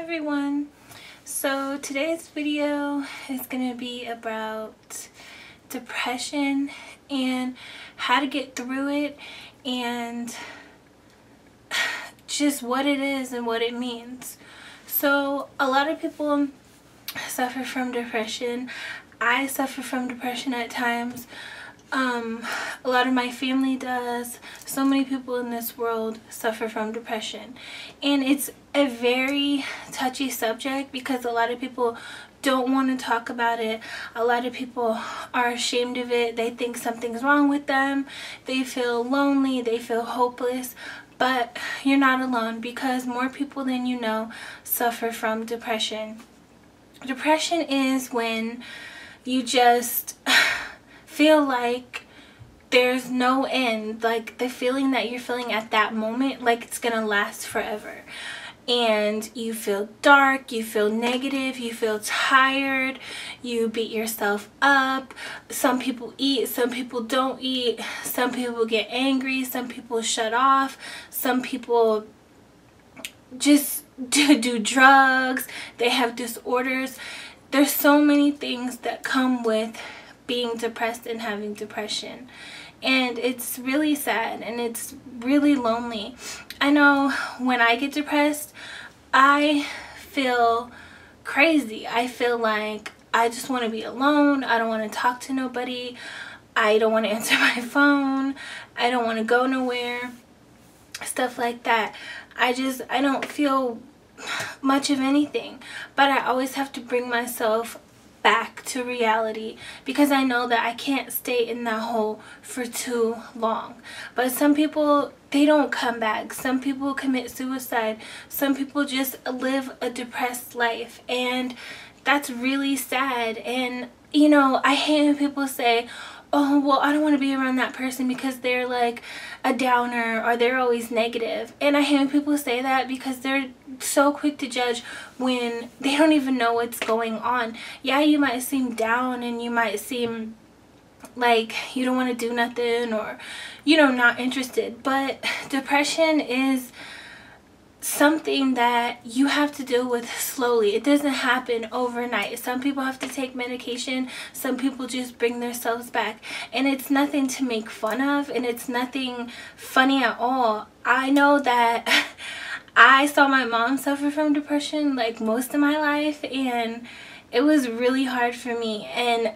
everyone. So today's video is going to be about depression and how to get through it and just what it is and what it means. So a lot of people suffer from depression. I suffer from depression at times. A lot of my family does. So many people in this world suffer from depression, and it's a very touchy subject because a lot of people don't want to talk about it. A lot of people are ashamed of it. They think something's wrong with them. They feel lonely. They feel hopeless. But you're not alone, because more people than you know suffer from depression. Depression is when you just feel like there's no end, like the feeling that you're feeling at that moment, like it's gonna last forever. And you feel dark, you feel negative, you feel tired, you beat yourself up. Some people eat, some people don't eat, some people get angry, some people shut off, some people just do drugs, they have disorders. There's so many things that come with being depressed and having depression, and it's really sad and it's really lonely. I know when I get depressed, I feel crazy. I feel like I just want to be alone. I don't want to talk to nobody. I don't want to answer my phone. I don't want to go nowhere, stuff like that. I don't feel much of anything, but I always have to bring myself back to reality because I know that I can't stay in that hole for too long. But some people, they don't come back. Some people commit suicide. Some people just live a depressed life, and that's really sad. And you know, I hate when people say, oh, well, I don't want to be around that person because they're like a downer or they're always negative. And I hate when people say that because they're so quick to judge when they don't even know what's going on. Yeah, you might seem down and you might seem like you don't want to do nothing, or, you know, not interested. But depression is something that you have to deal with slowly. It doesn't happen overnight. Some people have to take medication. Some people just bring themselves back. And it's nothing to make fun of, and it's nothing funny at all. I know that I saw my mom suffer from depression like most of my life, and it was really hard for me, and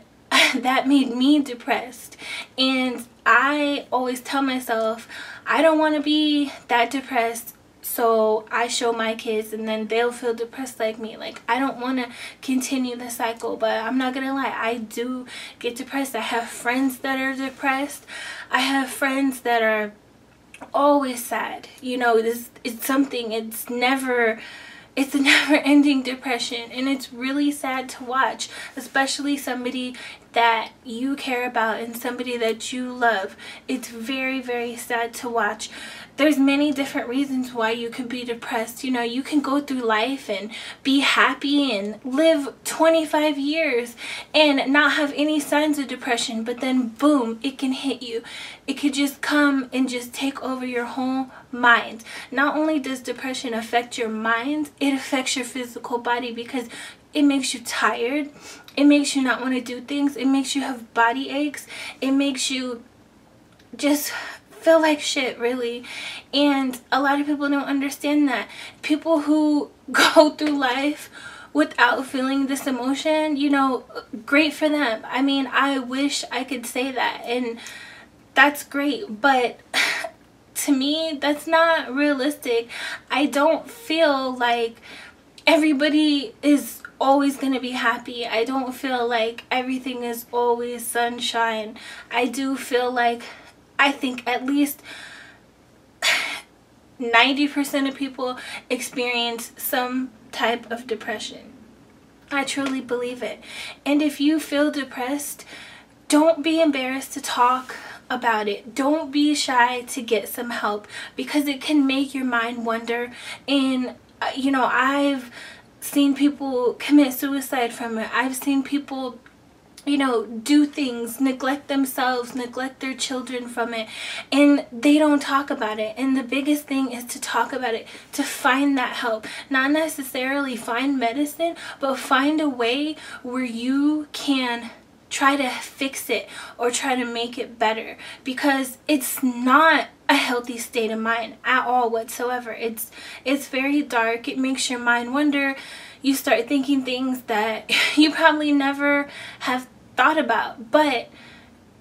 that made me depressed. And I always tell myself, I don't want to be that depressed, so I show my kids and then they'll feel depressed like me. Like, I don't want to continue the cycle. But I'm not gonna lie, I do get depressed. I have friends that are depressed. I have friends that are always sad. You know, it's a never-ending depression, and it's really sad to watch, especially somebody that you care about and somebody that you love. It's very, very sad to watch. There's many different reasons why you can be depressed. You know, you can go through life and be happy and live 25 years and not have any signs of depression, but then boom, it can hit you. It could just come and just take over your whole mind. Not only does depression affect your mind, it affects your physical body because it makes you tired. It makes you not want to do things. It makes you have body aches. It makes you just feel like shit, really. And a lot of people don't understand that. People who go through life without feeling this emotion, you know, great for them. I mean, I wish I could say that, and that's great, but to me, that's not realistic. I don't feel like everybody is always gonna be happy. I don't feel like everything is always sunshine. I do feel like, I think at least 90% of people experience some type of depression. I truly believe it. And if you feel depressed, don't be embarrassed to talk about it. Don't be shy to get some help, because it can make your mind wander. And you know, I've seen people commit suicide from it. I've seen people you know, do things, neglect themselves, neglect their children from it, and they don't talk about it. And the biggest thing is to talk about it, to find that help. Not necessarily find medicine, but find a way where you can try to fix it or try to make it better, because it's not a healthy state of mind at all whatsoever. It's very dark. It makes your mind wander. You start thinking things that you probably never have thought about, but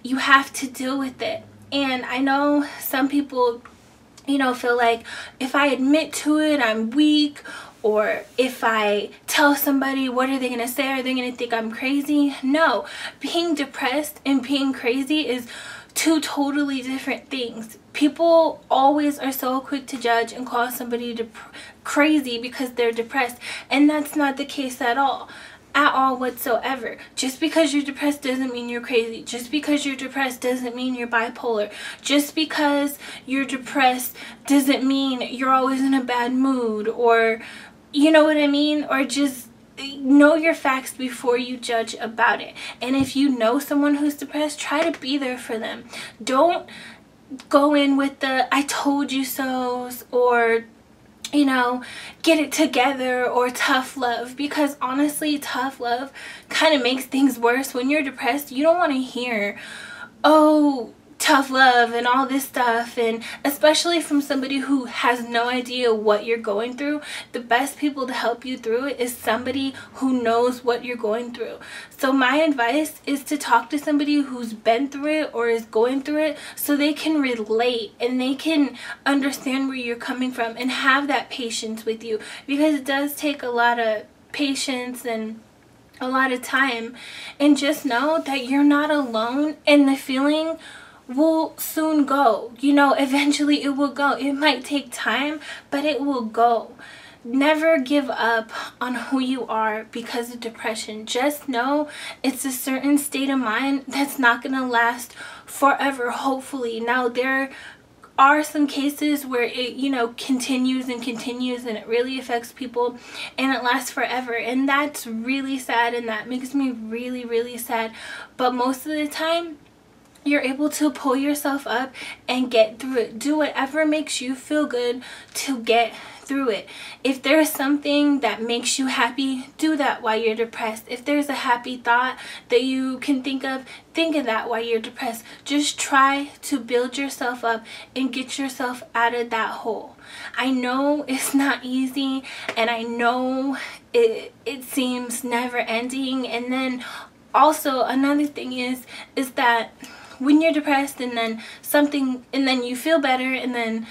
you have to deal with it. And I know some people, you know, feel like if I admit to it, I'm weak, or if I tell somebody, what are they going to say? Are they going to think I'm crazy? No, being depressed and being crazy is two totally different things. People always are so quick to judge and call somebody crazy because they're depressed, and that's not the case at all whatsoever. Just because you're depressed doesn't mean you're crazy. Just because you're depressed doesn't mean you're bipolar. Just because you're depressed doesn't mean you're always in a bad mood, or you know what I mean? Or just know your facts before you judge about it. And if you know someone who's depressed, try to be there for them. Don't go in with the I told you so's, or you know, get it together, or tough love, because honestly, tough love kind of makes things worse. When you're depressed, you don't want to hear, oh, tough love and all this stuff, and especially from somebody who has no idea what you're going through. The best people to help you through it is somebody who knows what you're going through. So my advice is to talk to somebody who's been through it or is going through it, so they can relate and they can understand where you're coming from and have that patience with you, because it does take a lot of patience and a lot of time. And just know that you're not alone, and the feeling will soon go. You know, eventually it will go. It might take time, but it will go. Never give up on who you are because of depression. Just know it's a certain state of mind that's not going to last forever, hopefully. Now, there are some cases where it, you know, continues and continues, and it really affects people and it lasts forever, and that's really sad, and that makes me really, really sad. But most of the time, you're able to pull yourself up and get through it. Do whatever makes you feel good to get through it. If there's something that makes you happy, do that while you're depressed. If there's a happy thought that you can think of that while you're depressed. Just try to build yourself up and get yourself out of that hole. I know it's not easy, and I know it seems never ending. And then also another thing is that when you're depressed and then you feel better, and then,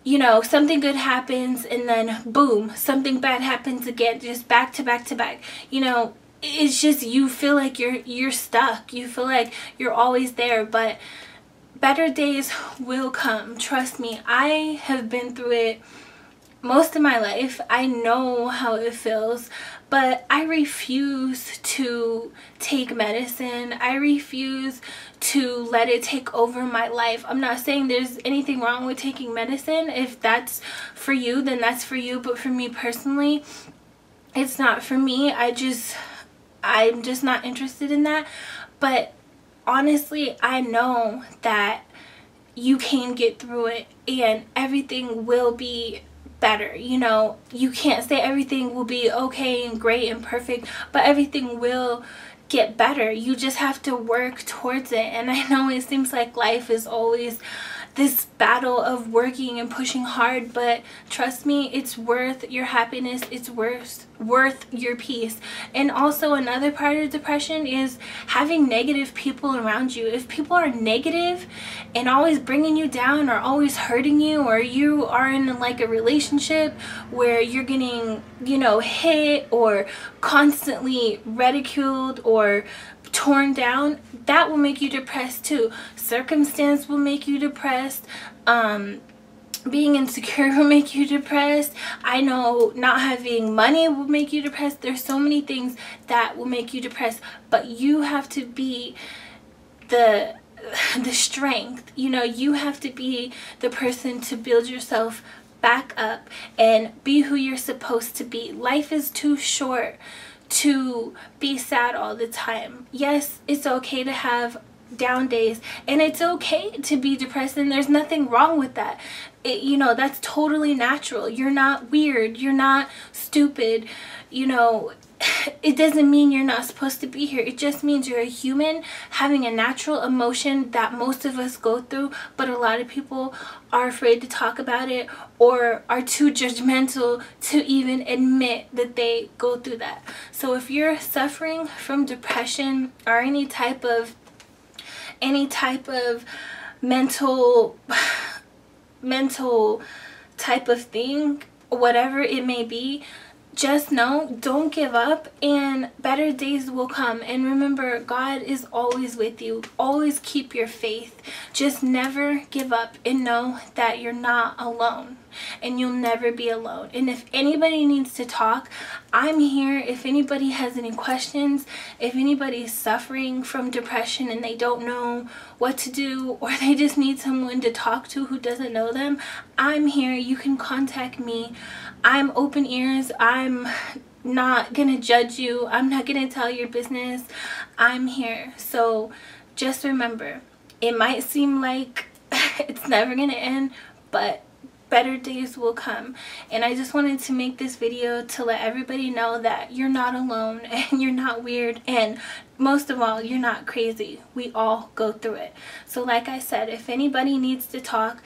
you know, something good happens, and then boom, something bad happens again, just back to back to back. You know, it's just, you feel like you're stuck. You feel like you're always there, but better days will come. Trust me, I have been through it most of my life. I know how it feels, but I refuse to take medicine. I refuse to let it take over my life. I'm not saying there's anything wrong with taking medicine. If that's for you, then that's for you. But for me personally, it's not for me. I'm just not interested in that. But honestly, I know that you can get through it, and everything will be better. You know, you can't say everything will be okay and great and perfect, but everything will get better. You just have to work towards it. And I know it seems like life is always this battle of working and pushing hard, but trust me, it's worth your happiness. It's worth your peace. And also another part of depression is having negative people around you. If people are negative and always bringing you down, or always hurting you, or you are in like a relationship where you're getting, you know, hit or constantly ridiculed or torn down, that will make you depressed too. Circumstance will make you depressed. Being insecure will make you depressed. I know not having money will make you depressed. There's so many things that will make you depressed, but you have to be the strength. You know, you have to be the person to build yourself back up and be who you're supposed to be. Life is too short to be sad all the time. Yes, it's okay to have down days, and it's okay to be depressed, and there's nothing wrong with that. You know, that's totally natural. You're not weird, you're not stupid, you know. It doesn't mean you're not supposed to be here. It just means you're a human having a natural emotion that most of us go through, but a lot of people are afraid to talk about it or are too judgmental to even admit that they go through that. So if you're suffering from depression or any type of mental type of thing, whatever it may be, just know, don't give up, and better days will come. And remember, God is always with you. Always keep your faith. Just never give up, and know that you're not alone, and you'll never be alone. And if anybody needs to talk, I'm here. If anybody has any questions, if anybody's suffering from depression and they don't know what to do, or they just need someone to talk to who doesn't know them, I'm here. You can contact me. I'm open ears. I'm not gonna judge you. I'm not gonna tell your business. I'm here. So just remember, it might seem like it's never gonna end, but better days will come. And I just wanted to make this video to let everybody know that you're not alone, and you're not weird, and most of all, you're not crazy. We all go through it. So like I said, if anybody needs to talk,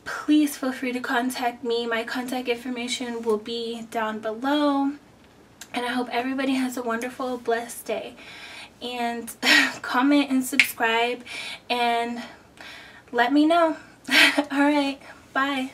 please feel free to contact me. My contact information will be down below. And I hope everybody has a wonderful, blessed day. And comment and subscribe and let me know. Alright, bye.